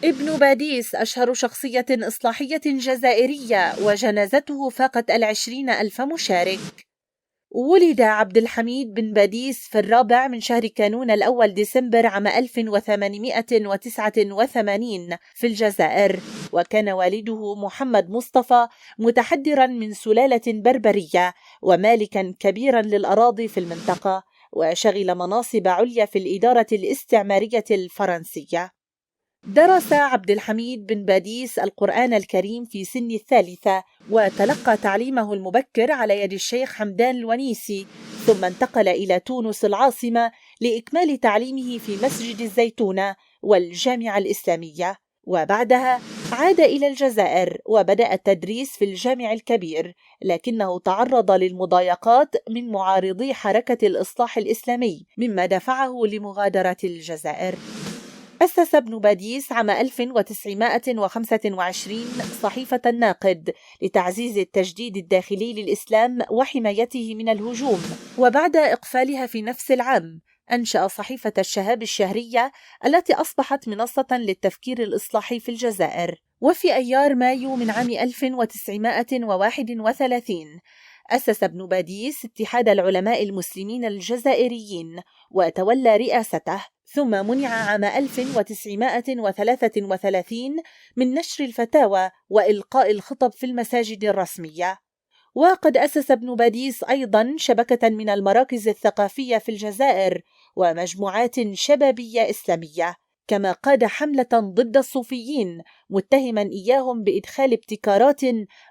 ابن باديس أشهر شخصية إصلاحية جزائرية، وجنازته فاقت 20,000 مشارك. ولد عبد الحميد بن باديس في 4 من شهر كانون الأول ديسمبر عام 1889 في الجزائر، وكان والده محمد مصطفى متحدرا من سلالة بربرية ومالكا كبيرا للأراضي في المنطقة، وشغل مناصب عليا في الإدارة الاستعمارية الفرنسية. درس عبد الحميد بن باديس القرآن الكريم في سن 3، وتلقى تعليمه المبكر على يد الشيخ حمدان الونيسي، ثم انتقل إلى تونس العاصمة لإكمال تعليمه في مسجد الزيتونة والجامعة الإسلامية، وبعدها عاد إلى الجزائر وبدأ التدريس في الجامع الكبير، لكنه تعرض للمضايقات من معارضي حركة الإصلاح الإسلامي، مما دفعه لمغادرة الجزائر. أسس ابن باديس عام 1925 صحيفة الناقد لتعزيز التجديد الداخلي للإسلام وحمايته من الهجوم، وبعد إقفالها في نفس العام أنشأ صحيفة الشهاب الشهرية التي أصبحت منصة للتفكير الإصلاحي في الجزائر. وفي أيار مايو من عام 1931 أسس ابن باديس اتحاد العلماء المسلمين الجزائريين وتولى رئاسته، ثم منع عام 1933 من نشر الفتاوى وإلقاء الخطب في المساجد الرسمية. وقد أسس ابن باديس أيضا شبكة من المراكز الثقافية في الجزائر ومجموعات شبابية إسلامية، كما قاد حملة ضد الصوفيين متهما إياهم بإدخال ابتكارات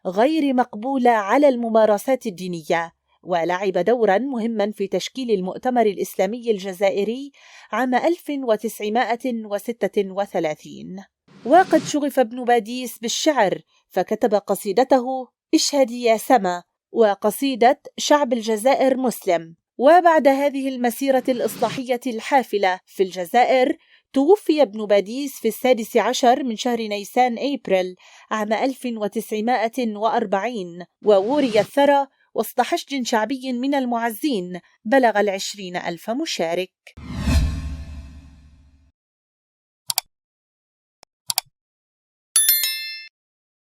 غير مقبولة على الممارسات الدينية، ولعب دورا مهما في تشكيل المؤتمر الإسلامي الجزائري عام 1936. وقد شغف ابن باديس بالشعر، فكتب قصيدته اشهدي يا سما وقصيدة شعب الجزائر مسلم. وبعد هذه المسيرة الإصلاحية الحافلة في الجزائر، توفي ابن باديس في 16 من شهر نيسان أبريل عام 1940، ووري الثرى وسط حشد شعبي من المعزين بلغ 20,000 مشارك.